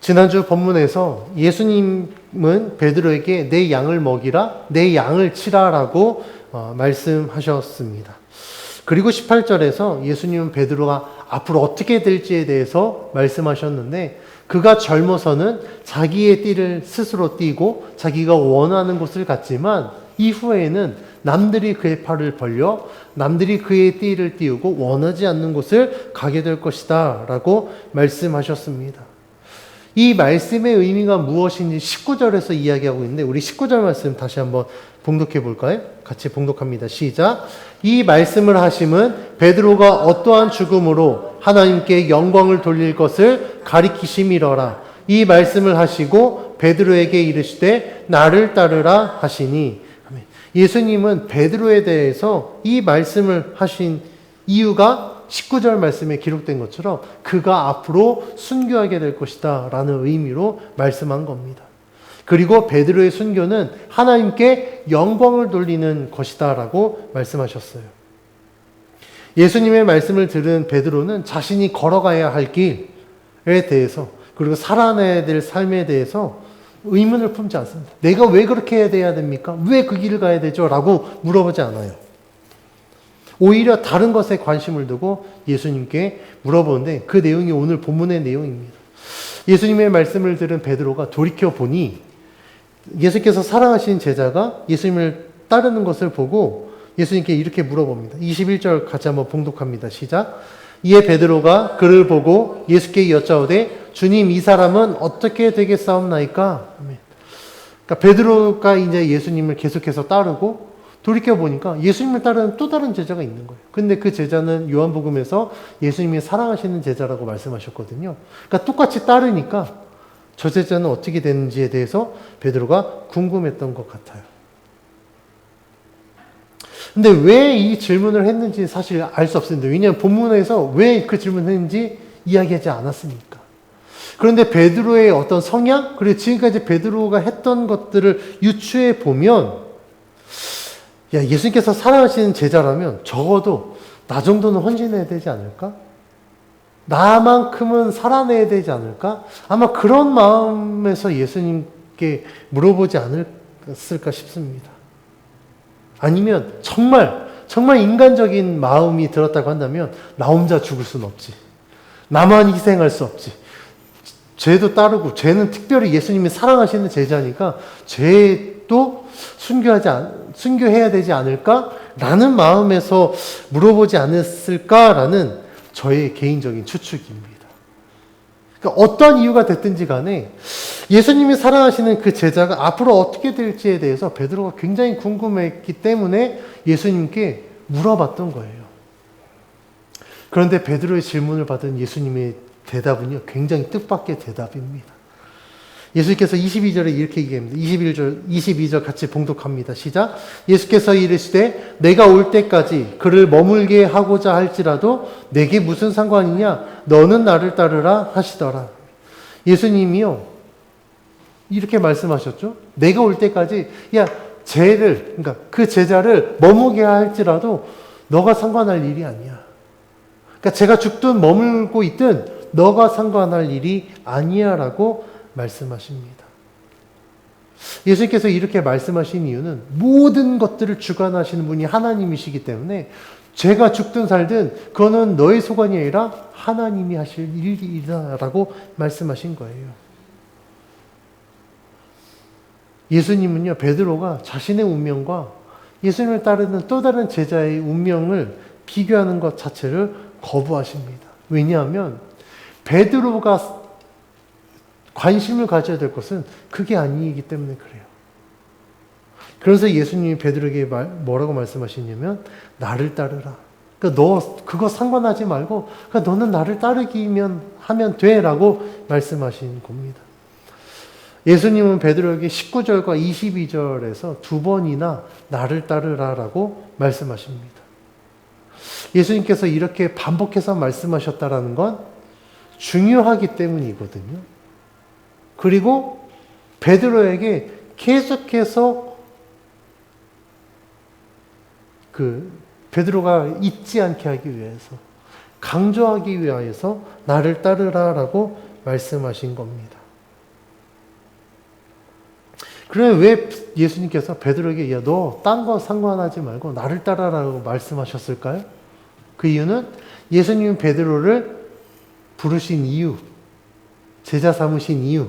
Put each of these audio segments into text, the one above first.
지난주 본문에서 예수님은 베드로에게 내 양을 먹이라, 내 양을 치라라고 말씀하셨습니다. 그리고 18절에서 예수님은 베드로가 앞으로 어떻게 될지에 대해서 말씀하셨는데, 그가 젊어서는 자기의 띠를 스스로 띠고 자기가 원하는 곳을 갔지만 이후에는 남들이 그의 팔을 벌려 남들이 그의 띠를 띠우고 원하지 않는 곳을 가게 될 것이다 라고 말씀하셨습니다. 이 말씀의 의미가 무엇인지 19절에서 이야기하고 있는데, 우리 19절 말씀 다시 한번 봉독해 볼까요? 같이 봉독합니다. 시작. 이 말씀을 하심은 베드로가 어떠한 죽음으로 하나님께 영광을 돌릴 것을 가리키심이러라. 이 말씀을 하시고 베드로에게 이르시되 나를 따르라 하시니. 예수님은 베드로에 대해서 이 말씀을 하신 이유가 19절 말씀에 기록된 것처럼 그가 앞으로 순교하게 될 것이다 라는 의미로 말씀한 겁니다. 그리고 베드로의 순교는 하나님께 영광을 돌리는 것이다 라고 말씀하셨어요. 예수님의 말씀을 들은 베드로는 자신이 걸어가야 할 길에 대해서, 그리고 살아내야 될 삶에 대해서 의문을 품지 않습니다. 내가 왜 그렇게 해야 됩니까? 왜 그 길을 가야 되죠? 라고 물어보지 않아요. 오히려 다른 것에 관심을 두고 예수님께 물어보는데, 그 내용이 오늘 본문의 내용입니다. 예수님의 말씀을 들은 베드로가 돌이켜보니 예수께서 사랑하신 제자가 예수님을 따르는 것을 보고 예수님께 이렇게 물어봅니다. 21절 같이 한번 봉독합니다. 시작. 이에 베드로가 그를 보고 예수께 여짜오되 주님, 이 사람은 어떻게 되겠사옵나이까? 그러니까 베드로가 이제 예수님을 계속해서 따르고 돌이켜보니까 예수님을 따르는 또 다른 제자가 있는 거예요. 근데 그 제자는 요한복음에서 예수님이 사랑하시는 제자라고 말씀하셨거든요. 그러니까 똑같이 따르니까 저 제자는 어떻게 되는지에 대해서 베드로가 궁금했던 것 같아요. 근데 왜 이 질문을 했는지 사실 알 수 없습니다. 왜냐하면 본문에서 왜 그 질문을 했는지 이야기하지 않았으니까. 그런데 베드로의 어떤 성향, 그리고 지금까지 베드로가 했던 것들을 유추해 보면, 야, 예수님께서 사랑하시는 제자라면 적어도 나 정도는 헌신해야 되지 않을까? 나만큼은 살아내야 되지 않을까? 아마 그런 마음에서 예수님께 물어보지 않았을까 싶습니다. 아니면 정말 인간적인 마음이 들었다고 한다면 나 혼자 죽을 순 없지. 나만 희생할 수 없지. 쟤도 따르고, 쟤는 특별히 예수님이 사랑하시는 제자니까 쟤도 순교해야 되지 않을까? 라는 마음에서 물어보지 않았을까라는 저의 개인적인 추측입니다. 그러니까 어떤 이유가 됐든지 간에 예수님이 사랑하시는 그 제자가 앞으로 어떻게 될지에 대해서 베드로가 굉장히 궁금했기 때문에 예수님께 물어봤던 거예요. 그런데 베드로의 질문을 받은 예수님의 대답은요, 굉장히 뜻밖의 대답입니다. 예수께서 22절에 이렇게 얘기합니다. 22절 같이 봉독합니다. 시작. 예수께서 이르시되 내가 올 때까지 그를 머물게 하고자 할지라도 내게 무슨 상관이냐? 너는 나를 따르라 하시더라. 예수님이요, 이렇게 말씀하셨죠. 내가 올 때까지, 야, 그러니까 그 제자를 머무게 할지라도 너가 상관할 일이 아니야. 그러니까 제가 죽든 머물고 있든 너가 상관할 일이 아니야 라고 말씀하십니다. 예수님께서 이렇게 말씀하신 이유는 모든 것들을 주관하시는 분이 하나님이시기 때문에 제가 죽든 살든 그거는 너의 소관이 아니라 하나님이 하실 일이다 라고 말씀하신 거예요. 예수님은요, 베드로가 자신의 운명과 예수님을 따르는 또 다른 제자의 운명을 비교하는 것 자체를 거부하십니다. 왜냐하면 베드로가 관심을 가져야 될 것은 그게 아니기 때문에 그래요. 그래서 예수님이 베드로에게 뭐라고 말씀하시냐면 나를 따르라. 그러니까 너 그거 상관하지 말고 그러니까 너는 나를 따르기만 하면 돼 라고 말씀하신 겁니다. 예수님은 베드로에게 19절과 22절에서 두 번이나 나를 따르라 라고 말씀하십니다. 예수님께서 이렇게 반복해서 말씀하셨다라는 건 중요하기 때문이거든요. 그리고 베드로에게 계속해서 베드로가 잊지 않게 하기 위해서, 강조하기 위하여서 나를 따르라라고 말씀하신 겁니다. 그래 왜 예수님께서 베드로에게 야, 너 딴 거 상관하지 말고 나를 따라라고 말씀하셨을까요? 그 이유는 예수님은 베드로를 부르신 이유, 제자 삼으신 이유,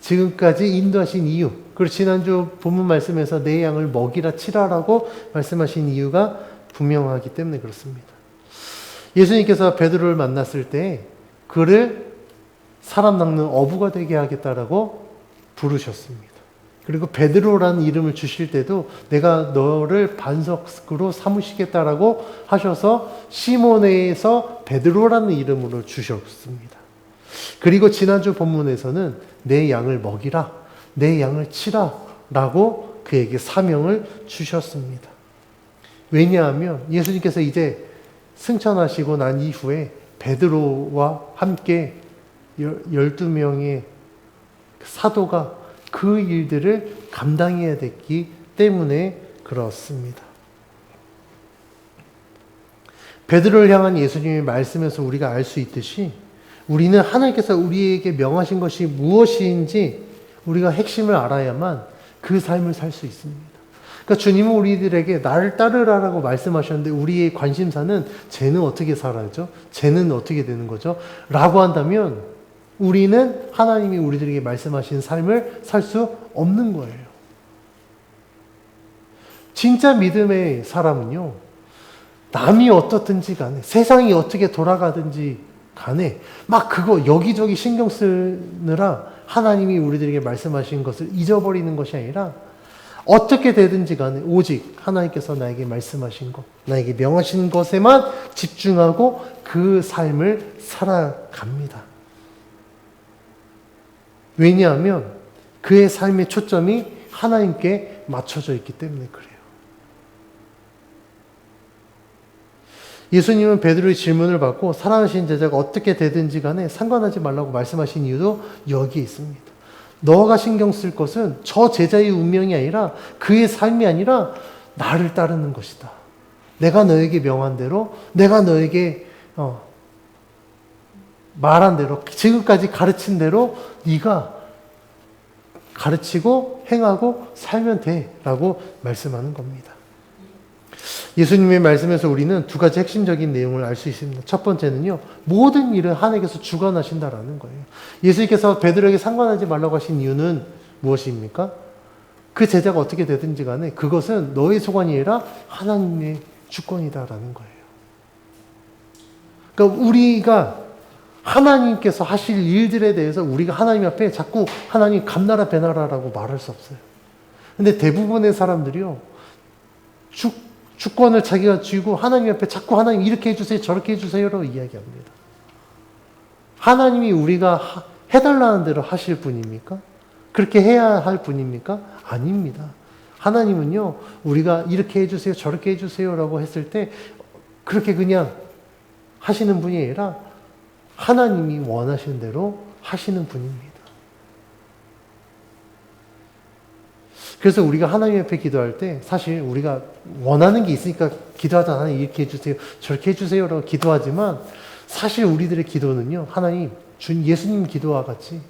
지금까지 인도하신 이유, 그리고 지난주 본문 말씀에서 내 양을 먹이라 치라라고 말씀하신 이유가 분명하기 때문에 그렇습니다. 예수님께서 베드로를 만났을 때 그를 사람 낚는 어부가 되게 하겠다라고 부르셨습니다. 그리고 베드로라는 이름을 주실 때도 내가 너를 반석으로 삼으시겠다라고 하셔서 시몬에서 베드로라는 이름으로 주셨습니다. 그리고 지난주 본문에서는 내 양을 먹이라, 내 양을 치라 라고 그에게 사명을 주셨습니다. 왜냐하면 예수님께서 이제 승천하시고 난 이후에 베드로와 함께 12명의 사도가 그 일들을 감당해야 됐기 때문에 그렇습니다. 베드로를 향한 예수님의 말씀에서 우리가 알 수 있듯이 우리는 하나님께서 우리에게 명하신 것이 무엇인지 우리가 핵심을 알아야만 그 삶을 살 수 있습니다. 그러니까 주님은 우리들에게 나를 따르라라고 말씀하셨는데 우리의 관심사는 쟤는 어떻게 살아야죠? 쟤는 어떻게 되는 거죠? 라고 한다면 우리는 하나님이 우리들에게 말씀하신 삶을 살 수 없는 거예요. 진짜 믿음의 사람은요, 남이 어떻든지 간에, 세상이 어떻게 돌아가든지 간에, 막 그거 여기저기 신경 쓰느라 하나님이 우리들에게 말씀하신 것을 잊어버리는 것이 아니라, 어떻게 되든지 간에 오직 하나님께서 나에게 말씀하신 것, 나에게 명하신 것에만 집중하고 그 삶을 살아갑니다. 왜냐하면 그의 삶의 초점이 하나님께 맞춰져 있기 때문에 그래요. 예수님은 베드로의 질문을 받고 사랑하신 제자가 어떻게 되든지 간에 상관하지 말라고 말씀하신 이유도 여기에 있습니다. 너가 신경 쓸 것은 저 제자의 운명이 아니라 그의 삶이 아니라 나를 따르는 것이다. 내가 너에게 명한 대로, 내가 너에게 말한 대로, 지금까지 가르친 대로 네가 가르치고 행하고 살면 돼 라고 말씀하는 겁니다. 예수님의 말씀에서 우리는 두 가지 핵심적인 내용을 알 수 있습니다. 첫 번째는요, 모든 일은 하나님께서 주관하신다라는 거예요. 예수님께서 베드로에게 상관하지 말라고 하신 이유는 무엇입니까? 그 제자가 어떻게 되든지 간에 그것은 너의 소관이 아니라 하나님의 주권이다라는 거예요. 그러니까 우리가 하나님께서 하실 일들에 대해서 우리가 하나님 앞에 자꾸 하나님 감나라 배나라라고 말할 수 없어요. 근데 대부분의 사람들이요, 주권을 자기가 쥐고 하나님 앞에 자꾸 하나님 이렇게 해주세요, 저렇게 해주세요라고 이야기합니다. 하나님이 우리가 해달라는 대로 하실 분입니까? 그렇게 해야 할 분입니까? 아닙니다. 하나님은요, 우리가 이렇게 해주세요, 저렇게 해주세요라고 했을 때 그렇게 그냥 하시는 분이 아니라 하나님이 원하시는 대로 하시는 분입니다. 그래서 우리가 하나님 앞에 기도할 때 사실 우리가 원하는 게 있으니까 기도하자. 하나님 이렇게 해주세요, 저렇게 해주세요라고 기도하지만 사실 우리들의 기도는요, 하나님, 예수님 기도와 같이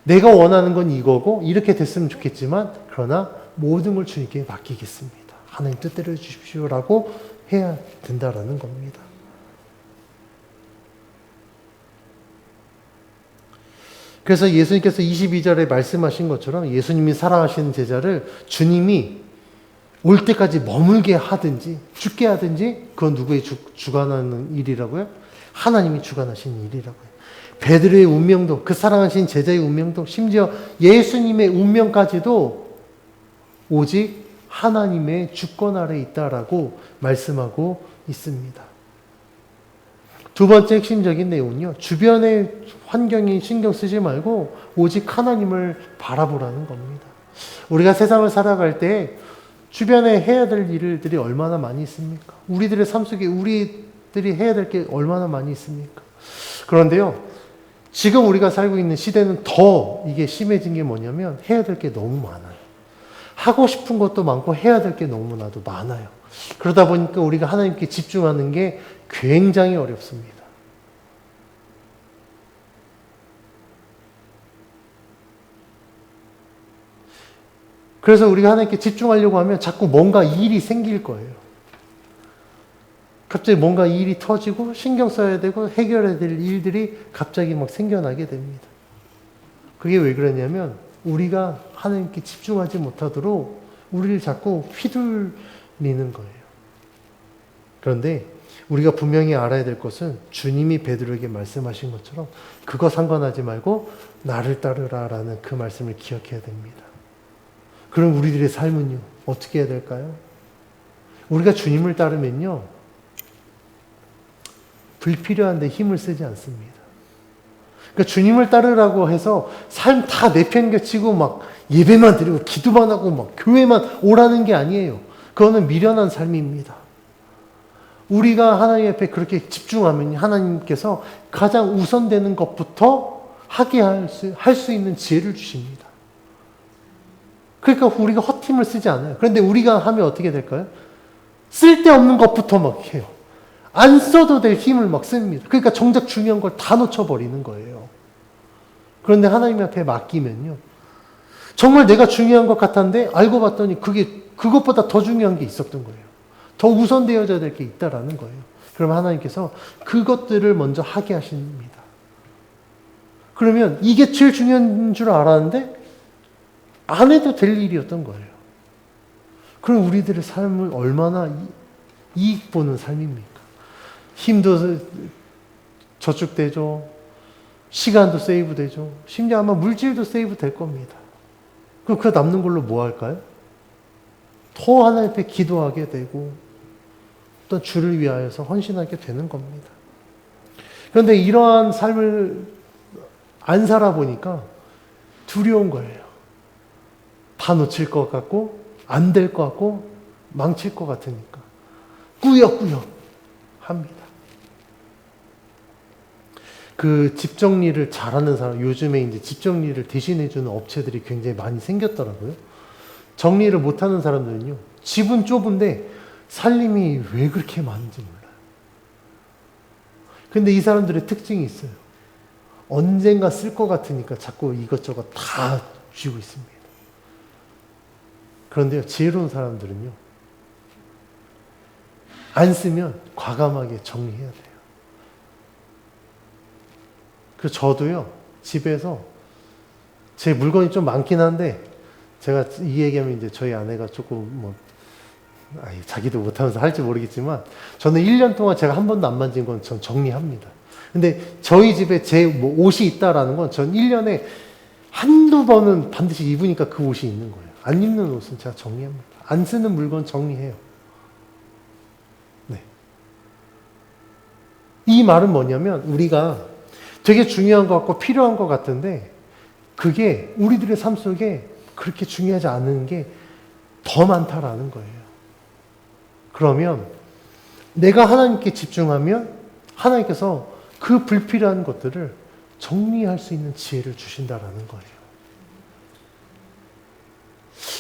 내가 원하는 건 이거고 이렇게 됐으면 좋겠지만 그러나 모든 걸 주님께 맡기겠습니다. 하나님 뜻대로 해주십시오라고 해야 된다라는 겁니다. 그래서 예수님께서 22절에 말씀하신 것처럼 예수님이 사랑하시는 제자를 주님이 올 때까지 머물게 하든지 죽게 하든지 그건 누구의 주관하는 일이라고요? 하나님이 주관하신 일이라고요. 베드로의 운명도, 그 사랑하신 제자의 운명도, 심지어 예수님의 운명까지도 오직 하나님의 주권 아래 있다라고 말씀하고 있습니다. 두 번째 핵심적인 내용은요, 주변의 환경이 신경 쓰지 말고 오직 하나님을 바라보라는 겁니다. 우리가 세상을 살아갈 때 주변에 해야 될 일들이 얼마나 많이 있습니까? 우리들의 삶 속에 우리들이 해야 될 게 얼마나 많이 있습니까? 그런데요, 지금 우리가 살고 있는 시대는 더 이게 심해진 게 뭐냐면 해야 될 게 너무 많아요. 하고 싶은 것도 많고 해야 될 게 너무나도 많아요. 그러다 보니까 우리가 하나님께 집중하는 게 굉장히 어렵습니다. 그래서 우리가 하나님께 집중하려고 하면 자꾸 뭔가 일이 생길 거예요. 갑자기 뭔가 일이 터지고 신경 써야 되고 해결해야 될 일들이 갑자기 막 생겨나게 됩니다. 그게 왜 그러냐면 우리가 하나님께 집중하지 못하도록 우리를 자꾸 휘둘리는 거예요. 그런데 우리가 분명히 알아야 될 것은 주님이 베드로에게 말씀하신 것처럼 그거 상관하지 말고 나를 따르라라는 그 말씀을 기억해야 됩니다. 그럼 우리들의 삶은요, 어떻게 해야 될까요? 우리가 주님을 따르면요, 불필요한데 힘을 쓰지 않습니다. 그러니까 주님을 따르라고 해서 삶 다 내팽개치고 막 예배만 드리고 기도만 하고 막 교회만 오라는 게 아니에요. 그거는 미련한 삶입니다. 우리가 하나님 앞에 그렇게 집중하면 하나님께서 가장 우선되는 것부터 하게 할 수 있는 지혜를 주십니다. 그러니까 우리가 헛힘을 쓰지 않아요. 그런데 우리가 하면 어떻게 될까요? 쓸데없는 것부터 막 해요. 안 써도 될 힘을 막 씁니다. 그러니까 정작 중요한 걸 다 놓쳐버리는 거예요. 그런데 하나님 앞에 맡기면요, 정말 내가 중요한 것 같았는데 알고 봤더니 그것보다 더 중요한 게 있었던 거예요. 더 우선되어져야 될 게 있다라는 거예요. 그럼 하나님께서 그것들을 먼저 하게 하십니다. 그러면 이게 제일 중요한 줄 알았는데 안 해도 될 일이었던 거예요. 그럼 우리들의 삶을 얼마나 이익 보는 삶입니까? 힘도 저축되죠. 시간도 세이브되죠. 심지어 아마 물질도 세이브 될 겁니다. 그럼 그 남는 걸로 뭐 할까요? 더 하나님 앞에 기도하게 되고 또 주를 위하여서 헌신하게 되는 겁니다. 그런데 이러한 삶을 안 살아보니까 두려운 거예요. 다 놓칠 것 같고 안 될 것 같고 망칠 것 같으니까 꾸역꾸역 합니다. 그 집 정리를 잘하는 사람, 요즘에 이제 집 정리를 대신해주는 업체들이 굉장히 많이 생겼더라고요. 정리를 못하는 사람들은요, 집은 좁은데 살림이 왜 그렇게 많은지 몰라요. 근데 이 사람들의 특징이 있어요. 언젠가 쓸 것 같으니까 자꾸 이것저것 다 쥐고 있습니다. 그런데요, 지혜로운 사람들은요, 안 쓰면 과감하게 정리해야 돼요. 그래서 저도요, 집에서 제 물건이 좀 많긴 한데, 제가 이 얘기하면 이제 저희 아내가 조금 자기도 못하면서 할지 모르겠지만, 저는 1년 동안 제가 한 번도 안 만진 건 전 정리합니다. 근데 저희 집에 제 옷이 있다라는 건 전 1년에 한두 번은 반드시 입으니까 그 옷이 있는 거예요. 안 입는 옷은 제가 정리합니다. 안 쓰는 물건 정리해요. 네. 이 말은 뭐냐면 우리가 되게 중요한 것 같고 필요한 것 같은데 그게 우리들의 삶 속에 그렇게 중요하지 않은 게 더 많다라는 거예요. 그러면 내가 하나님께 집중하면 하나님께서 그 불필요한 것들을 정리할 수 있는 지혜를 주신다라는 거예요.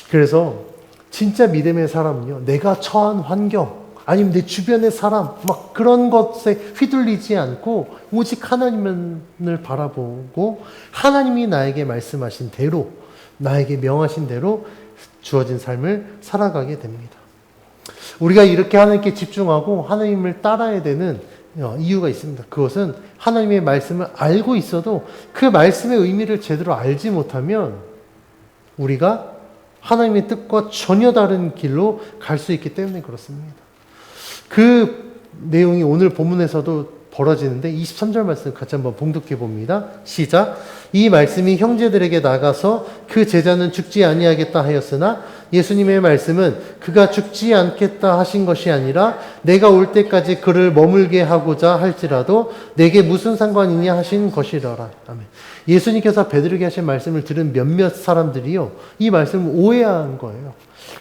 그래서 진짜 믿음의 사람은요, 내가 처한 환경, 아니면 내 주변의 사람, 막 그런 것에 휘둘리지 않고 오직 하나님을 바라보고 하나님이 나에게 말씀하신 대로, 나에게 명하신 대로 주어진 삶을 살아가게 됩니다. 우리가 이렇게 하나님께 집중하고 하나님을 따라야 되는 이유가 있습니다. 그것은 하나님의 말씀을 알고 있어도 그 말씀의 의미를 제대로 알지 못하면 우리가 하나님의 뜻과 전혀 다른 길로 갈 수 있기 때문에 그렇습니다. 그 내용이 오늘 본문에서도 벌어지는데 23절 말씀 같이 한번 봉독해 봅니다. 시작. 이 말씀이 형제들에게 나가서 그 제자는 죽지 아니하겠다 하였으나 예수님의 말씀은 그가 죽지 않겠다 하신 것이 아니라 내가 올 때까지 그를 머물게 하고자 할지라도 내게 무슨 상관이냐 하신 것이더라. 아멘. 예수님께서 베드로에게 하신 말씀을 들은 몇몇 사람들이요, 이 말씀을 오해한 거예요.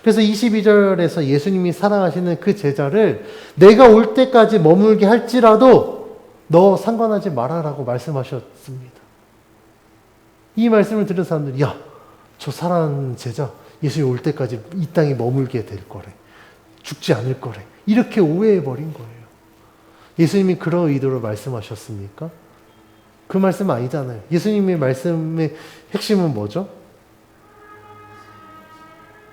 그래서 22절에서 예수님이 사랑하시는 그 제자를 내가 올 때까지 머물게 할지라도 너 상관하지 말아라고 말씀하셨습니다. 이 말씀을 들은 사람들이 야, 저 사랑하는 제자 예수님 올 때까지 이 땅에 머물게 될 거래. 죽지 않을 거래. 이렇게 오해해버린 거예요. 예수님이 그런 의도로 말씀하셨습니까? 그 말씀 아니잖아요. 예수님의 말씀의 핵심은 뭐죠?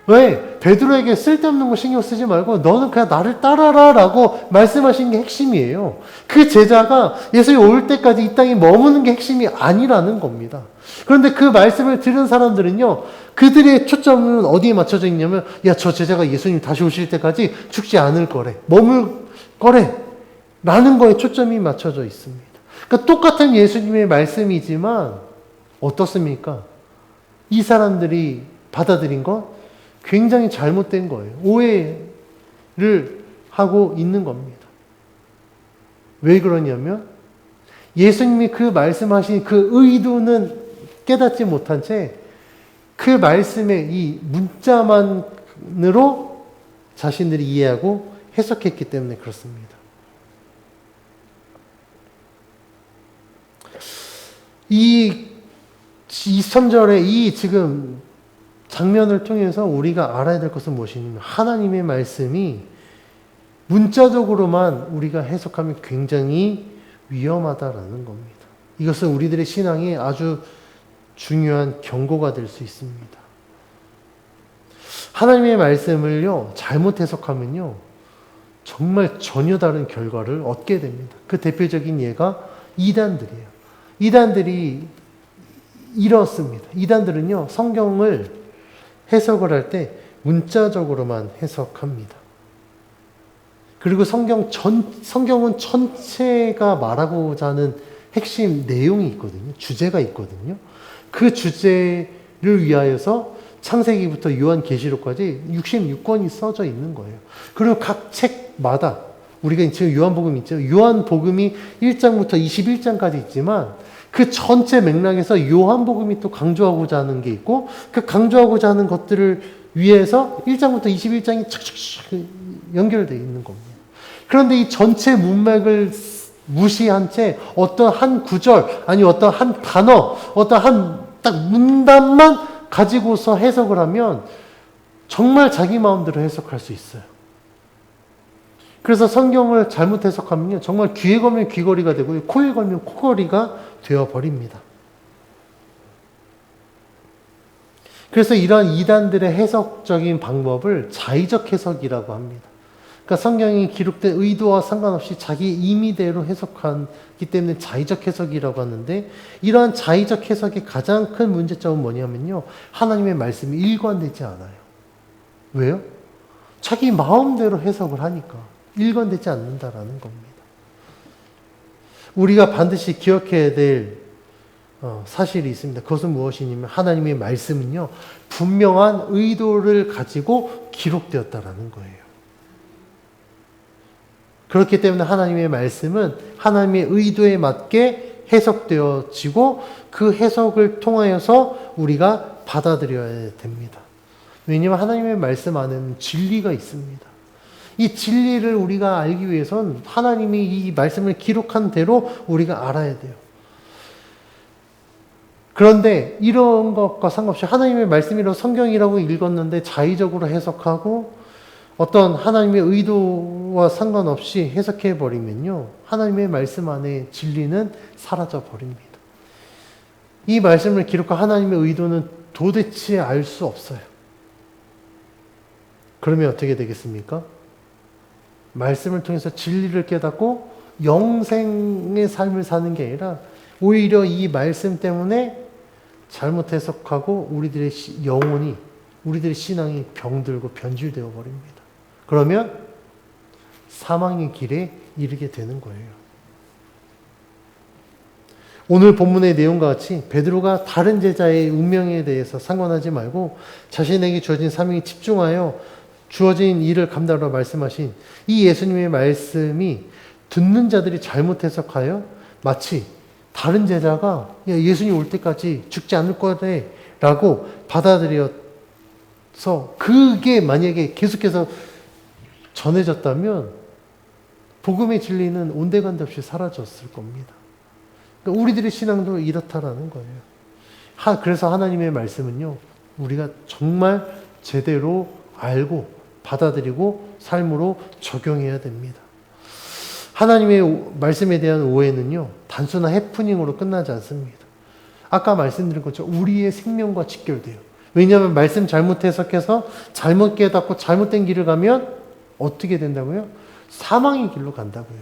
왜? 베드로에게 쓸데없는 거 신경 쓰지 말고 너는 그냥 나를 따라라 라고 말씀하신 게 핵심이에요. 그 제자가 예수님 올 때까지 이 땅에 머무는 게 핵심이 아니라는 겁니다. 그런데 그 말씀을 들은 사람들은요, 그들의 초점은 어디에 맞춰져 있냐면, 야, 저 제자가 예수님 다시 오실 때까지 죽지 않을 거래. 머물 거래. 라는 거에 초점이 맞춰져 있습니다. 그러니까 똑같은 예수님의 말씀이지만, 어떻습니까? 이 사람들이 받아들인 건 굉장히 잘못된 거예요. 오해를 하고 있는 겁니다. 왜 그러냐면 예수님이 그 말씀하신 그 의도는 깨닫지 못한 채 그 말씀의 이 문자만으로 자신들이 이해하고 해석했기 때문에 그렇습니다. 이 3절의 이 지금 장면을 통해서 우리가 알아야 될 것은 무엇이냐면 하나님의 말씀이 문자적으로만 우리가 해석하면 굉장히 위험하다라는 겁니다. 이것은 우리들의 신앙에 아주 중요한 경고가 될 수 있습니다. 하나님의 말씀을요, 잘못 해석하면요, 정말 전혀 다른 결과를 얻게 됩니다. 그 대표적인 예가 이단들이에요. 이단들이 이렇습니다. 이단들은요, 성경을 해석을 할 때 문자적으로만 해석합니다. 그리고 성경은 전체가 말하고자 하는 핵심 내용이 있거든요. 주제가 있거든요. 그 주제를 위하여서 창세기부터 요한계시록까지 66권이 써져 있는 거예요. 그리고 각 책마다 우리가 지금 요한복음 있죠. 요한복음이 1장부터 21장까지 있지만 그 전체 맥락에서 요한복음이 또 강조하고자 하는 게 있고 그 강조하고자 하는 것들을 위해서 1장부터 21장이 착착착 연결되어 있는 겁니다. 그런데 이 전체 문맥을 무시한 채 어떤 한 구절, 아니 어떤 한 단어, 어떤 한 딱 문단만 가지고서 해석을 하면 정말 자기 마음대로 해석할 수 있어요. 그래서 성경을 잘못 해석하면요, 정말 귀에 걸면 귀걸이가 되고 코에 걸면 코걸이가 되어버립니다. 그래서 이런 이단들의 해석적인 방법을 자의적 해석이라고 합니다. 그러니까 성경이 기록된 의도와 상관없이 자기 임의대로 해석하기 때문에 자의적 해석이라고 하는데 이러한 자의적 해석의 가장 큰 문제점은 뭐냐면요. 하나님의 말씀이 일관되지 않아요. 왜요? 자기 마음대로 해석을 하니까 일관되지 않는다라는 겁니다. 우리가 반드시 기억해야 될 사실이 있습니다. 그것은 무엇이냐면 하나님의 말씀은요. 분명한 의도를 가지고 기록되었다라는 거예요. 그렇기 때문에 하나님의 말씀은 하나님의 의도에 맞게 해석되어지고 그 해석을 통하여서 우리가 받아들여야 됩니다. 왜냐하면 하나님의 말씀 안에는 진리가 있습니다. 이 진리를 우리가 알기 위해선 하나님이 이 말씀을 기록한 대로 우리가 알아야 돼요. 그런데 이런 것과 상관없이 하나님의 말씀이라고 성경이라고 읽었는데 자의적으로 해석하고 어떤 하나님의 의도와 상관없이 해석해버리면요. 하나님의 말씀 안에 진리는 사라져버립니다. 이 말씀을 기록한 하나님의 의도는 도대체 알 수 없어요. 그러면 어떻게 되겠습니까? 말씀을 통해서 진리를 깨닫고 영생의 삶을 사는 게 아니라 오히려 이 말씀 때문에 잘못 해석하고 우리들의 영혼이, 우리들의 신앙이 병들고 변질되어 버립니다. 그러면 사망의 길에 이르게 되는 거예요. 오늘 본문의 내용과 같이 베드로가 다른 제자의 운명에 대해서 상관하지 말고 자신에게 주어진 사명에 집중하여 주어진 일을 감당하라 말씀하신 이 예수님의 말씀이 듣는 자들이 잘못 해석하여 마치 다른 제자가 예수님 올 때까지 죽지 않을 거래 라고 받아들여서 그게 만약에 계속해서 전해졌다면 복음의 진리는 온데간데 없이 사라졌을 겁니다. 그러니까 우리들의 신앙도 이렇다라는 거예요. 그래서 하나님의 말씀은요, 우리가 정말 제대로 알고 받아들이고 삶으로 적용해야 됩니다. 하나님의 말씀에 대한 오해는요, 단순한 해프닝으로 끝나지 않습니다. 아까 말씀드린 것처럼 우리의 생명과 직결돼요. 왜냐하면 말씀 잘못 해석해서 잘못 깨닫고 잘못된 길을 가면 어떻게 된다고요? 사망의 길로 간다고요.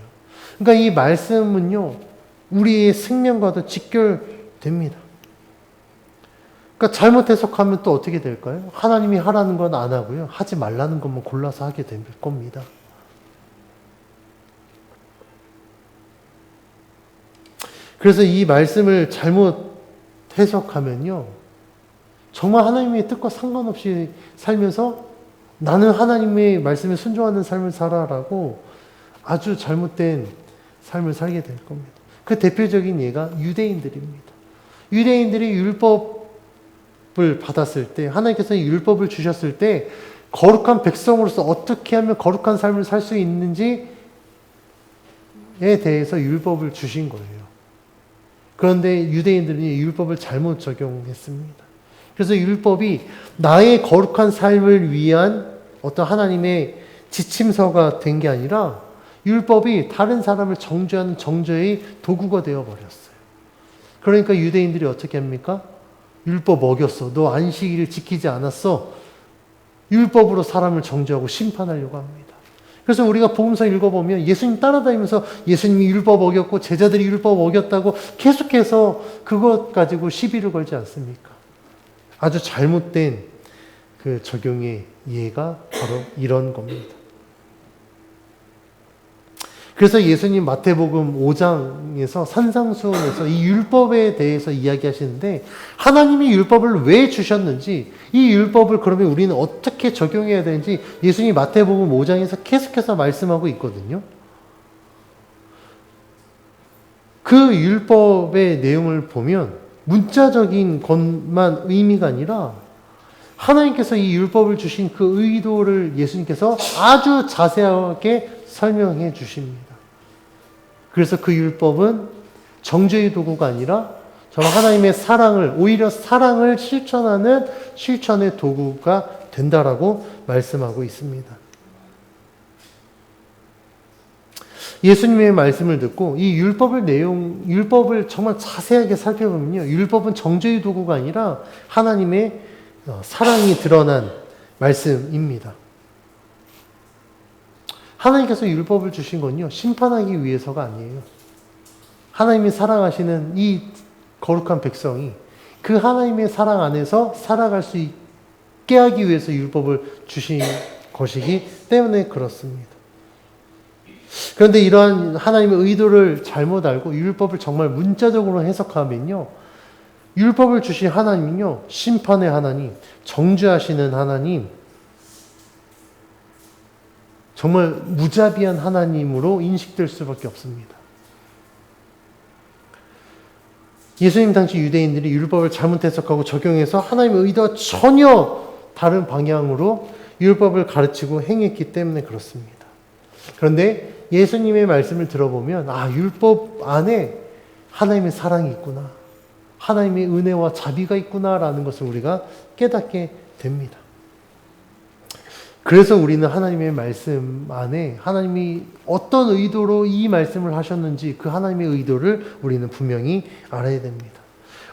그러니까 이 말씀은요, 우리의 생명과도 직결됩니다. 그러니까 잘못 해석하면 또 어떻게 될까요? 하나님이 하라는 건 안 하고요. 하지 말라는 것만 골라서 하게 될 겁니다. 그래서 이 말씀을 잘못 해석하면요, 정말 하나님의 뜻과 상관없이 살면서 나는 하나님의 말씀에 순종하는 삶을 살아라고 아주 잘못된 삶을 살게 될 겁니다. 그 대표적인 예가 유대인들입니다. 유대인들이 율법을 받았을 때, 하나님께서 율법을 주셨을 때 거룩한 백성으로서 어떻게 하면 거룩한 삶을 살 수 있는지에 대해서 율법을 주신 거예요. 그런데 유대인들이 율법을 잘못 적용했습니다. 그래서 율법이 나의 거룩한 삶을 위한 어떤 하나님의 지침서가 된 게 아니라 율법이 다른 사람을 정죄하는 정죄의 도구가 되어버렸어요. 그러니까 유대인들이 어떻게 합니까? 율법 어겼어. 너 안식일을 지키지 않았어. 율법으로 사람을 정죄하고 심판하려고 합니다. 그래서 우리가 복음서 읽어보면 예수님 따라다니면서 예수님이 율법 어겼고 제자들이 율법 어겼다고 계속해서 그것 가지고 시비를 걸지 않습니까? 아주 잘못된 그 적용의 예가 바로 이런 겁니다. 그래서 예수님 마태복음 5장에서 산상수훈에서 이 율법에 대해서 이야기하시는데 하나님이 율법을 왜 주셨는지, 이 율법을 그러면 우리는 어떻게 적용해야 되는지 예수님 마태복음 5장에서 계속해서 말씀하고 있거든요. 그 율법의 내용을 보면 문자적인 것만 의미가 아니라 하나님께서 이 율법을 주신 그 의도를 예수님께서 아주 자세하게 설명해 주십니다. 그래서 그 율법은 정죄의 도구가 아니라 정말 하나님의 사랑을, 오히려 사랑을 실천하는 실천의 도구가 된다라고 말씀하고 있습니다. 예수님의 말씀을 듣고 이 율법을 정말 자세하게 살펴보면요, 율법은 정죄의 도구가 아니라 하나님의 사랑이 드러난 말씀입니다. 하나님께서 율법을 주신 건요, 심판하기 위해서가 아니에요. 하나님이 사랑하시는 이 거룩한 백성이 그 하나님의 사랑 안에서 살아갈 수 있게 하기 위해서 율법을 주신 것이기 때문에 그렇습니다. 그런데 이러한 하나님의 의도를 잘못 알고 율법을 정말 문자적으로 해석하면요, 율법을 주신 하나님은요, 심판의 하나님, 정죄하시는 하나님, 정말 무자비한 하나님으로 인식될 수밖에 없습니다. 예수님 당시 유대인들이 율법을 잘못 해석하고 적용해서 하나님의 의도와 전혀 다른 방향으로 율법을 가르치고 행했기 때문에 그렇습니다. 그런데 예수님의 말씀을 들어보면 율법 안에 하나님의 사랑이 있구나, 하나님의 은혜와 자비가 있구나라는 것을 우리가 깨닫게 됩니다. 그래서 우리는 하나님의 말씀 안에 하나님이 어떤 의도로 이 말씀을 하셨는지 그 하나님의 의도를 우리는 분명히 알아야 됩니다.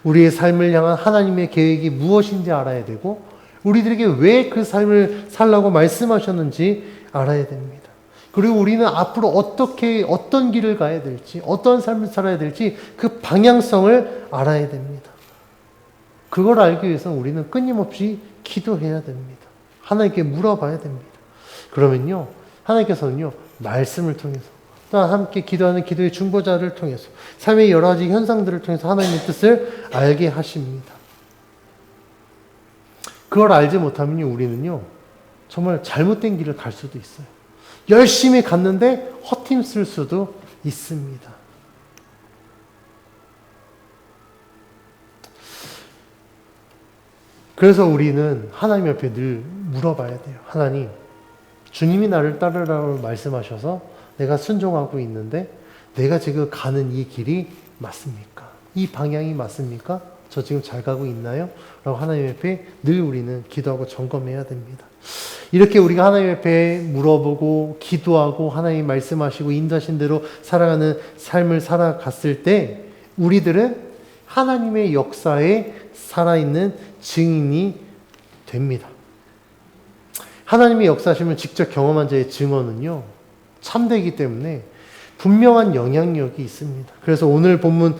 우리의 삶을 향한 하나님의 계획이 무엇인지 알아야 되고, 우리들에게 왜 그 삶을 살라고 말씀하셨는지 알아야 됩니다. 그리고 우리는 앞으로 어떤 길을 가야 될지, 어떤 삶을 살아야 될지 그 방향성을 알아야 됩니다. 그걸 알기 위해서는 우리는 끊임없이 기도해야 됩니다. 하나님께 물어봐야 됩니다. 그러면요, 하나님께서는요, 말씀을 통해서, 또 함께 기도하는 기도의 중보자를 통해서, 삶의 여러 가지 현상들을 통해서 하나님의 뜻을 알게 하십니다. 그걸 알지 못하면요, 우리는요, 정말 잘못된 길을 갈 수도 있어요. 열심히 갔는데 헛힘쓸 수도 있습니다. 그래서 우리는 하나님 옆에 늘 물어봐야 돼요. 하나님, 주님이 나를 따르라고 말씀하셔서 내가 순종하고 있는데 내가 지금 가는 이 길이 맞습니까? 이 방향이 맞습니까? 저 지금 잘 가고 있나요? 라고 하나님 옆에 늘 우리는 기도하고 점검해야 됩니다. 이렇게 우리가 하나님 옆에 물어보고 기도하고 하나님 말씀하시고 인도하신 대로 살아가는 삶을 살아갔을 때 우리들은 하나님의 역사에 살아있는 증인이 됩니다. 하나님의 역사심을 직접 경험한 자의 증언은요, 참되기 때문에 분명한 영향력이 있습니다. 그래서 오늘 본문은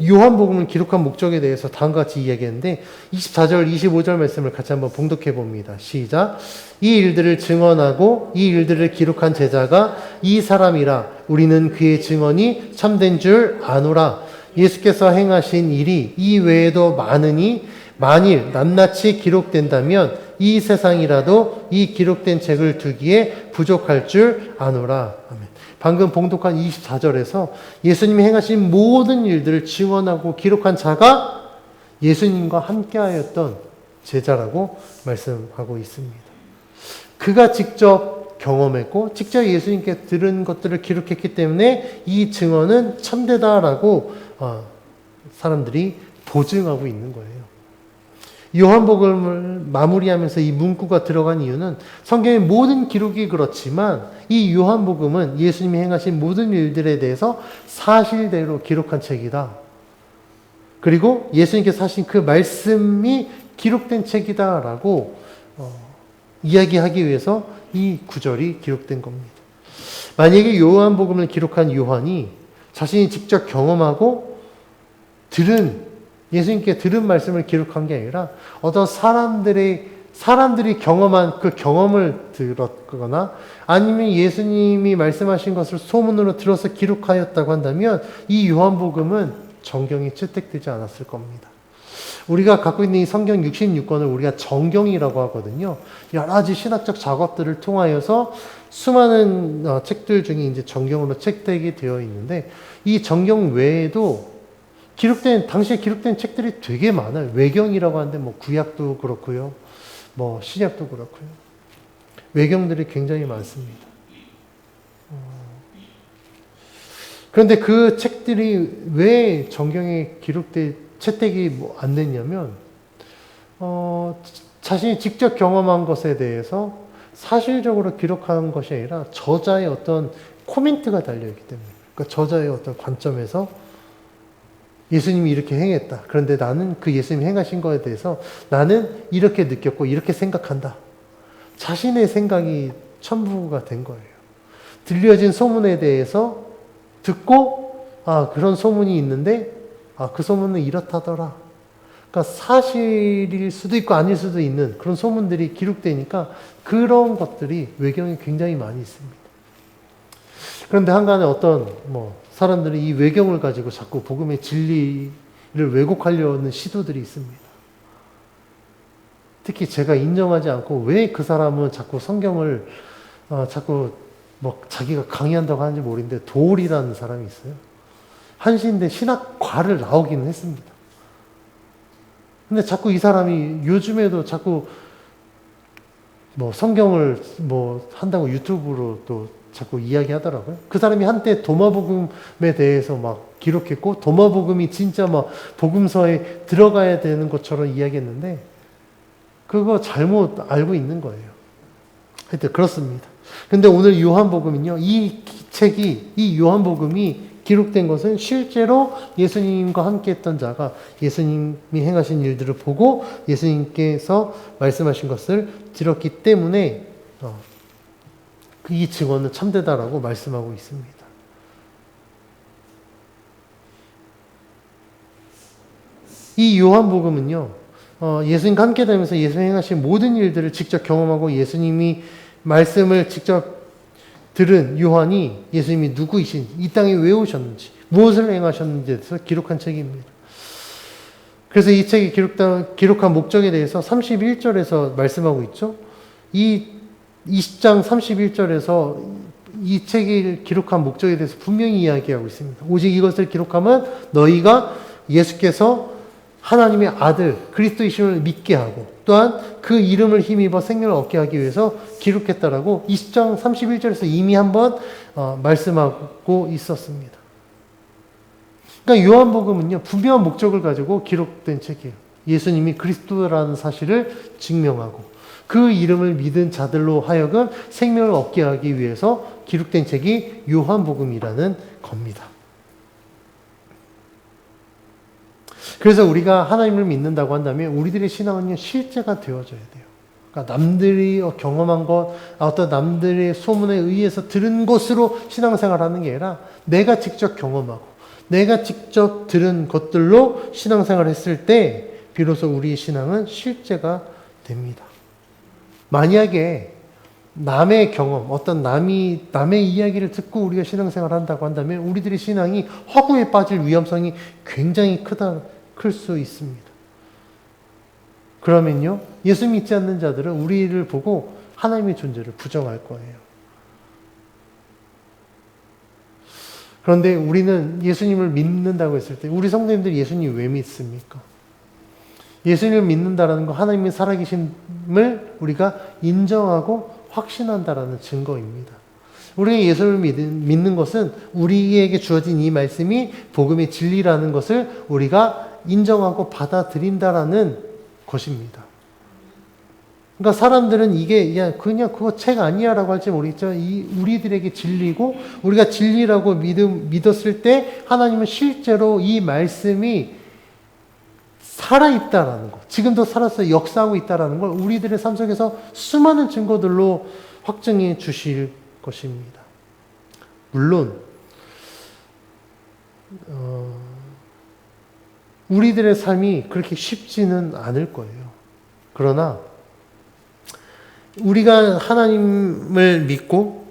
요한복음을 기록한 목적에 대해서 다음과 같이 이야기했는데 24절, 25절 말씀을 같이 한번 봉독해 봅니다. 시작. 이 일들을 증언하고 이 일들을 기록한 제자가 이 사람이라 우리는 그의 증언이 참된 줄 아노라. 예수께서 행하신 일이 이 외에도 많으니 만일 낱낱이 기록된다면 이 세상이라도 이 기록된 책을 두기에 부족할 줄 아노라. 아멘. 방금 봉독한 24절에서 예수님이 행하신 모든 일들을 증언하고 기록한 자가 예수님과 함께하였던 제자라고 말씀하고 있습니다. 그가 직접 경험했고 직접 예수님께 들은 것들을 기록했기 때문에 이 증언은 참되다라고 사람들이 보증하고 있는 거예요. 요한복음을 마무리하면서 이 문구가 들어간 이유는 성경의 모든 기록이 그렇지만 이 요한복음은 예수님이 행하신 모든 일들에 대해서 사실대로 기록한 책이다. 그리고 예수님께서 하신 그 말씀이 기록된 책이다라고 이야기하기 위해서 이 구절이 기록된 겁니다. 만약에 요한복음을 기록한 요한이 자신이 직접 경험하고 예수님께 들은 말씀을 기록한 게 아니라 어떤 사람들이 경험한 그 경험을 들었거나 아니면 예수님이 말씀하신 것을 소문으로 들어서 기록하였다고 한다면 이 요한복음은 정경이 채택되지 않았을 겁니다. 우리가 갖고 있는 이 성경 66권을 우리가 정경이라고 하거든요. 여러 가지 신학적 작업들을 통하여서 수많은 책들 중에 이제 정경으로 채택이 되어 있는데 이 정경 외에도 당시에 기록된 책들이 되게 많아요. 외경이라고 하는데 뭐 구약도 그렇고요. 뭐 신약도 그렇고요. 외경들이 굉장히 많습니다. 그런데 그 책들이 왜 정경에 채택이 안 됐냐면, 자신이 직접 경험한 것에 대해서 사실적으로 기록한 것이 아니라 저자의 어떤 코멘트가 달려있기 때문에, 그러니까 저자의 어떤 관점에서 예수님이 이렇게 행했다. 그런데 나는 그 예수님이 행하신 것에 대해서 나는 이렇게 느꼈고 이렇게 생각한다. 자신의 생각이 첨부가 된 거예요. 들려진 소문에 대해서 듣고 그런 소문이 있는데 그 소문은 이렇다더라. 그러니까 사실일 수도 있고 아닐 수도 있는 그런 소문들이 기록되니까 그런 것들이 외경에 굉장히 많이 있습니다. 그런데 한간에 어떤 사람들이 이 외경을 가지고 자꾸 복음의 진리를 왜곡하려는 시도들이 있습니다. 특히 제가 인정하지 않고 왜 그 사람은 자꾸 성경을 자꾸 자기가 강의한다고 하는지 모르겠는데 도울이라는 사람이 있어요. 한시인데 신학과를 나오기는 했습니다. 근데 자꾸 이 사람이 요즘에도 자꾸 성경을 한다고 유튜브로 또 자꾸 이야기하더라고요. 그 사람이 한때 도마복음에 대해서 막 기록했고 도마복음이 진짜 복음서에 들어가야 되는 것처럼 이야기했는데 그거 잘못 알고 있는 거예요. 하여튼 그렇습니다. 근데 오늘 요한복음은요, 이 요한복음이 기록된 것은 실제로 예수님과 함께 했던 자가 예수님이 행하신 일들을 보고 예수님께서 말씀하신 것을 들었기 때문에 이 증언은 참되다라고 말씀하고 있습니다. 이 요한복음은요, 예수님과 함께 다니면서 예수님이 행하신 모든 일들을 직접 경험하고 예수님이 말씀을 직접 들은 요한이 예수님이 누구이신지, 이 땅에 왜 오셨는지, 무엇을 행하셨는지에 대해서 기록한 책입니다. 그래서 이 책이 기록한 목적에 대해서 31절에서 말씀하고 있죠. 이 20장 31절에서 이 책을 기록한 목적에 대해서 분명히 이야기하고 있습니다. 오직 이것을 기록하면 너희가 예수께서 하나님의 아들 그리스도이심을 믿게 하고 또한 그 이름을 힘입어 생명을 얻게 하기 위해서 기록했다라고 20장 31절에서 이미 한번 말씀하고 있었습니다. 그러니까 요한복음은요, 분명한 목적을 가지고 기록된 책이에요. 예수님이 그리스도라는 사실을 증명하고 그 이름을 믿은 자들로 하여금 생명을 얻게 하기 위해서 기록된 책이 요한복음이라는 겁니다. 그래서 우리가 하나님을 믿는다고 한다면 우리들의 신앙은요, 실제가 되어져야 돼요. 그러니까 남들이 경험한 것, 어떤 남들의 소문에 의해서 들은 것으로 신앙생활하는 게 아니라 내가 직접 경험하고 내가 직접 들은 것들로 신앙생활을 했을 때 비로소 우리의 신앙은 실제가 됩니다. 만약에 남의 경험, 어떤 남의 이야기를 듣고 우리가 신앙생활을 한다고 한다면 우리들의 신앙이 허구에 빠질 위험성이 굉장히 클 수 있습니다. 그러면요, 예수 믿지 않는 자들은 우리를 보고 하나님의 존재를 부정할 거예요. 그런데 우리는 예수님을 믿는다고 했을 때 우리 성도님들이 예수님 왜 믿습니까? 예수님을 믿는다라는 거 하나님의 살아계심을 우리가 인정하고 확신한다라는 증거입니다. 우리가 예수를 믿는 것은 우리에게 주어진 이 말씀이 복음의 진리라는 것을 우리가 인정하고 받아들인다라는 것입니다. 그러니까 사람들은 이게 야 그냥 그거 책 아니야라고 할지 모르겠지만 우리들에게 진리고 우리가 진리라고 믿었을 때 하나님은 실제로 이 말씀이 살아있다라는 것, 지금도 살아서 역사하고 있다라는 걸 우리들의 삶 속에서 수많은 증거들로 확증해 주실 것입니다. 물론 우리들의 삶이 그렇게 쉽지는 않을 거예요. 그러나 우리가 하나님을 믿고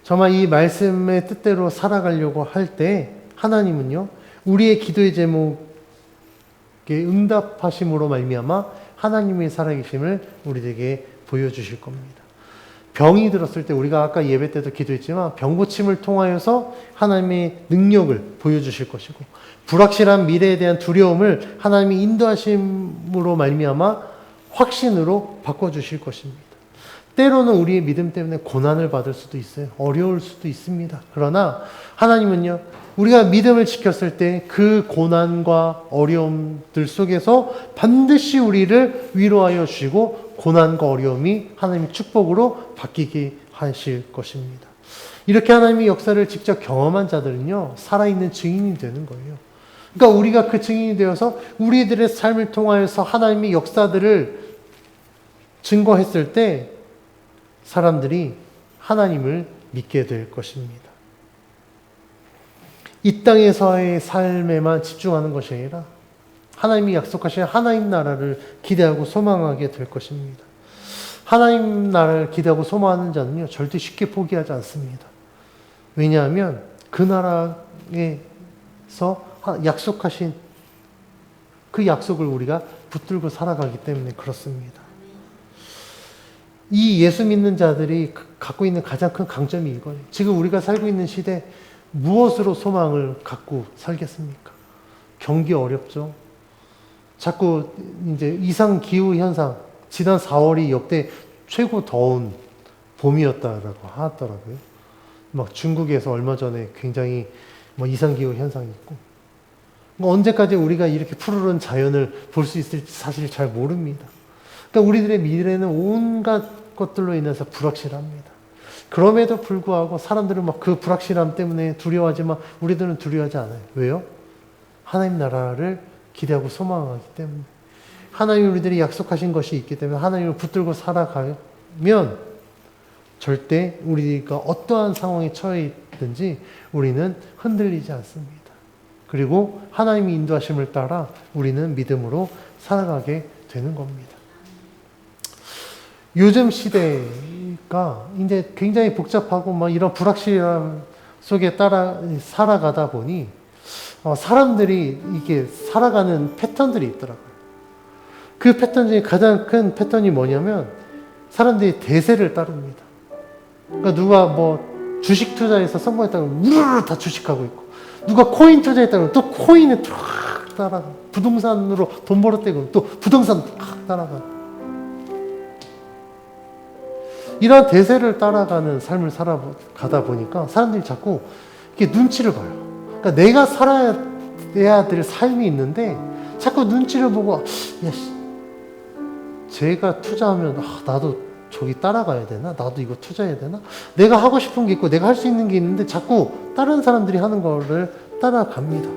정말 이 말씀의 뜻대로 살아가려고 할 때 하나님은요, 우리의 기도의 제목에 응답하심으로 말미암아 하나님의 살아계심을 우리에게 보여주실 겁니다. 병이 들었을 때 우리가 아까 예배 때도 기도했지만 병 고침을 통하여서 하나님의 능력을 보여주실 것이고 불확실한 미래에 대한 두려움을 하나님의 인도하심으로 말미암아 확신으로 바꿔주실 것입니다. 때로는 우리의 믿음 때문에 고난을 받을 수도 있어요. 어려울 수도 있습니다. 그러나 하나님은요, 우리가 믿음을 지켰을 때 그 고난과 어려움들 속에서 반드시 우리를 위로하여 주시고 고난과 어려움이 하나님의 축복으로 바뀌게 하실 것입니다. 이렇게 하나님의 역사를 직접 경험한 자들은요, 살아있는 증인이 되는 거예요. 그러니까 우리가 그 증인이 되어서 우리들의 삶을 통하여서 하나님의 역사들을 증거했을 때 사람들이 하나님을 믿게 될 것입니다. 이 땅에서의 삶에만 집중하는 것이 아니라 하나님이 약속하신 하나님 나라를 기대하고 소망하게 될 것입니다. 하나님 나라를 기대하고 소망하는 자는요, 절대 쉽게 포기하지 않습니다. 왜냐하면 그 나라에서 약속하신 그 약속을 우리가 붙들고 살아가기 때문에 그렇습니다. 이 예수 믿는 자들이 갖고 있는 가장 큰 강점이 이거예요. 지금 우리가 살고 있는 시대 무엇으로 소망을 갖고 살겠습니까? 경기 어렵죠. 자꾸 이제 이상 기후 현상, 지난 4월이 역대 최고 더운 봄이었다라고 하더라고요. 막 중국에서 얼마 전에 굉장히 이상 기후 현상이 있고. 언제까지 우리가 이렇게 푸르른 자연을 볼 수 있을지 사실 잘 모릅니다. 그러니까 우리들의 미래는 온갖 것들로 인해서 불확실합니다. 그럼에도 불구하고 사람들은 막 그 불확실함 때문에 두려워하지만 우리들은 두려워하지 않아요. 왜요? 하나님 나라를 기대하고 소망하기 때문에. 하나님 우리들이 약속하신 것이 있기 때문에 하나님을 붙들고 살아가면 절대 우리가 어떠한 상황에 처해 있든지 우리는 흔들리지 않습니다. 그리고 하나님의 인도하심을 따라 우리는 믿음으로 살아가게 되는 겁니다. 요즘 시대가 이제 굉장히 복잡하고 이런 불확실함 속에 따라 살아가다 보니 사람들이 이게 살아가는 패턴들이 있더라고요. 그 패턴 중에 가장 큰 패턴이 뭐냐면 사람들이 대세를 따릅니다. 그러니까 누가 주식 투자해서 성공했다고 우르르 다 주식하고 있고 누가 코인 투자했다고 또 코인에 쫙 따라가 부동산으로 돈 벌었대고 또 부동산 쫙 따라가 이런 대세를 따라가는 삶을 살아가다 보니까 사람들이 자꾸 이렇게 눈치를 봐요. 그러니까 내가 살아야 될 삶이 있는데 자꾸 눈치를 보고 야, 제가 투자하면 나도 저기 따라가야 되나? 나도 이거 투자해야 되나? 내가 하고 싶은 게 있고 내가 할 수 있는 게 있는데 자꾸 다른 사람들이 하는 거를 따라갑니다.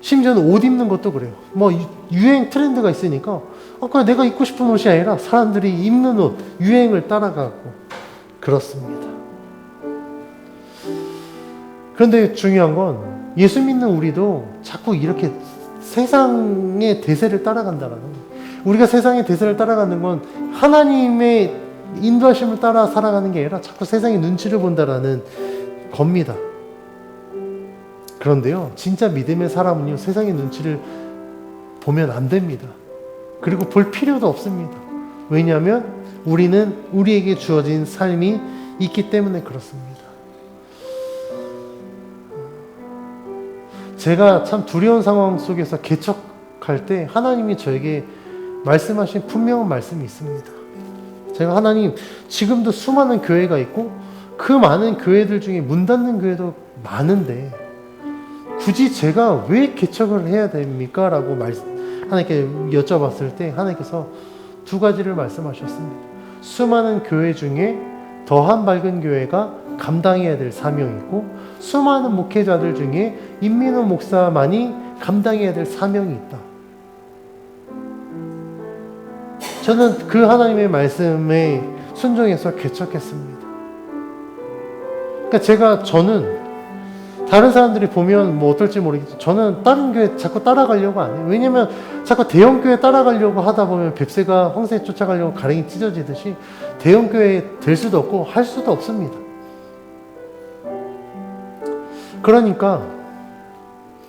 심지어는 옷 입는 것도 그래요. 뭐 유행 트렌드가 있으니까 그냥 내가 입고 싶은 옷이 아니라 사람들이 입는 옷, 유행을 따라가고 그렇습니다. 그런데 중요한 건 예수 믿는 우리도 자꾸 이렇게 세상의 대세를 따라간다라는 거예요. 우리가 세상의 대세를 따라가는 건 하나님의 인도하심을 따라 살아가는 게 아니라 자꾸 세상의 눈치를 본다라는 겁니다. 그런데요, 진짜 믿음의 사람은요, 세상의 눈치를 보면 안 됩니다. 그리고 볼 필요도 없습니다. 왜냐하면 우리는 우리에게 주어진 삶이 있기 때문에 그렇습니다. 제가 참 두려운 상황 속에서 개척할 때 하나님이 저에게 말씀하신 분명한 말씀이 있습니다. 제가 하나님, 지금도 수많은 교회가 있고 그 많은 교회들 중에 문 닫는 교회도 많은데 굳이 제가 왜 개척을 해야 됩니까? 라고 하나님께 여쭤봤을 때 하나님께서 두 가지를 말씀하셨습니다. 수많은 교회 중에 더한 밝은 교회가 감당해야 될 사명이 있고 수많은 목회자들 중에 임민호 목사만이 감당해야 될 사명이 있다. 저는 그 하나님의 말씀에 순종해서 개척했습니다. 그러니까 저는 다른 사람들이 보면 뭐 어떨지 모르겠지만 저는 다른 교회 자꾸 따라가려고 안 해요. 왜냐면 자꾸 대형 교회 따라가려고 하다 보면 뱁새가 황새에 쫓아가려고 가랭이 찢어지듯이 대형 교회 될 수도 없고 할 수도 없습니다. 그러니까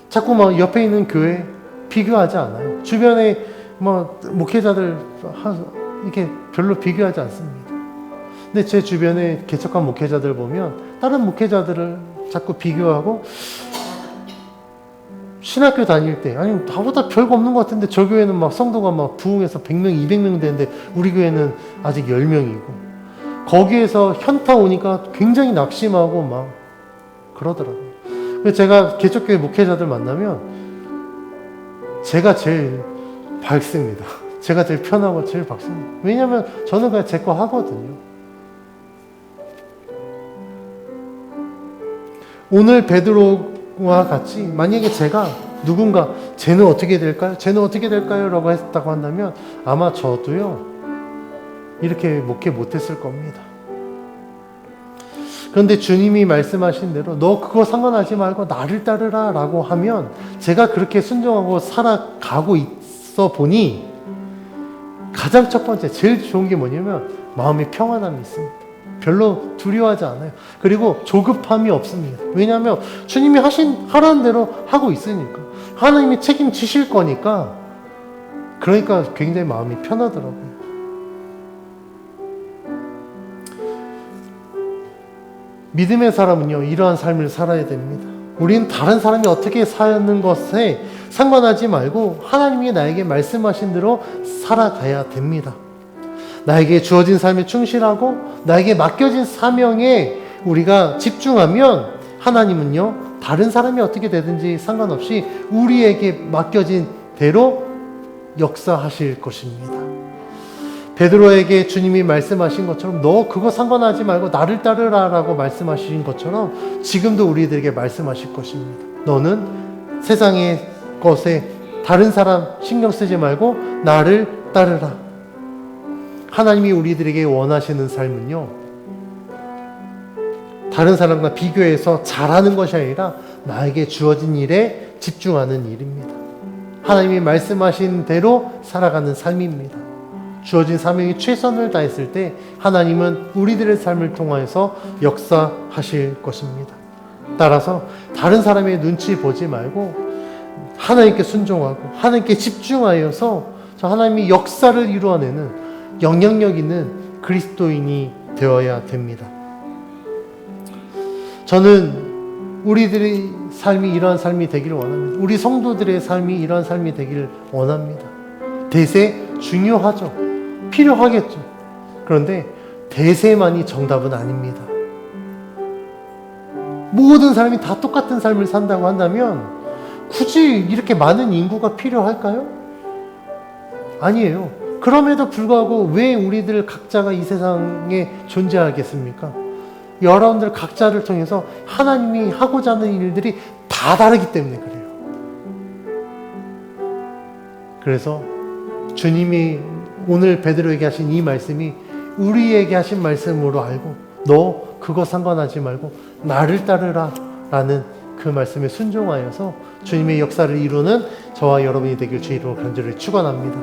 자꾸 막 옆에 있는 교회 비교하지 않아요. 주변에 뭐 목회자들 이렇게 별로 비교하지 않습니다. 근데 제 주변에 개척한 목회자들 보면 다른 목회자들을 자꾸 비교하고 신학교 다닐 때 아니 나보다 별거 없는 것 같은데 저 교회는 막 성도가 막 부흥해서 100명, 200명 되는데 우리 교회는 아직 10명이고 거기에서 현타 오니까 굉장히 낙심하고 막 그러더라고요. 그래서 제가 개척교회 목회자들 만나면 제가 제일 밝습니다. 제가 제일 편하고 제일 밝습니다. 왜냐하면 저는 그냥 제 거 하거든요. 오늘 베드로와 같이 만약에 제가 누군가 쟤는 어떻게 될까요? 쟤는 어떻게 될까요? 라고 했다고 한다면 아마 저도요 이렇게 목회 못했을 겁니다. 그런데 주님이 말씀하신 대로 너 그거 상관하지 말고 나를 따르라 라고 하면 제가 그렇게 순종하고 살아가고 있어 보니 가장 첫 번째 제일 좋은 게 뭐냐면 마음의 평안함이 있습니다. 별로 두려워하지 않아요. 그리고 조급함이 없습니다. 왜냐하면 주님이 하라는 대로 하고 있으니까 하나님이 책임지실 거니까 그러니까 굉장히 마음이 편하더라고요. 믿음의 사람은요 이러한 삶을 살아야 됩니다. 우리는 다른 사람이 어떻게 사는 것에 상관하지 말고 하나님이 나에게 말씀하신 대로 살아가야 됩니다. 나에게 주어진 삶에 충실하고 나에게 맡겨진 사명에 우리가 집중하면 하나님은요 다른 사람이 어떻게 되든지 상관없이 우리에게 맡겨진 대로 역사하실 것입니다. 베드로에게 주님이 말씀하신 것처럼 너 그거 상관하지 말고 나를 따르라 라고 말씀하신 것처럼 지금도 우리들에게 말씀하실 것입니다. 너는 세상의 것에 다른 사람 신경 쓰지 말고 나를 따르라. 하나님이 우리들에게 원하시는 삶은요 다른 사람과 비교해서 잘하는 것이 아니라 나에게 주어진 일에 집중하는 일입니다. 하나님이 말씀하신 대로 살아가는 삶입니다. 주어진 사명이 최선을 다했을 때 하나님은 우리들의 삶을 통해서 역사하실 것입니다. 따라서 다른 사람의 눈치 보지 말고 하나님께 순종하고 하나님께 집중하여서 하나님이 역사를 이루어내는 영향력 있는 그리스도인이 되어야 됩니다. 저는 우리들의 삶이 이러한 삶이 되기를 원합니다. 우리 성도들의 삶이 이러한 삶이 되기를 원합니다. 대세 중요하죠. 필요하겠죠. 그런데 대세만이 정답은 아닙니다. 모든 사람이 다 똑같은 삶을 산다고 한다면 굳이 이렇게 많은 인구가 필요할까요? 아니에요. 그럼에도 불구하고 왜 우리들 각자가 이 세상에 존재하겠습니까? 여러분들 각자를 통해서 하나님이 하고자 하는 일들이 다 다르기 때문에 그래요. 그래서 주님이 오늘 베드로에게 하신 이 말씀이 우리에게 하신 말씀으로 알고 너 그거 상관하지 말고 나를 따르라 라는 그 말씀에 순종하여서 주님의 역사를 이루는 저와 여러분이 되길 주 이름으로 간절히 축원합니다.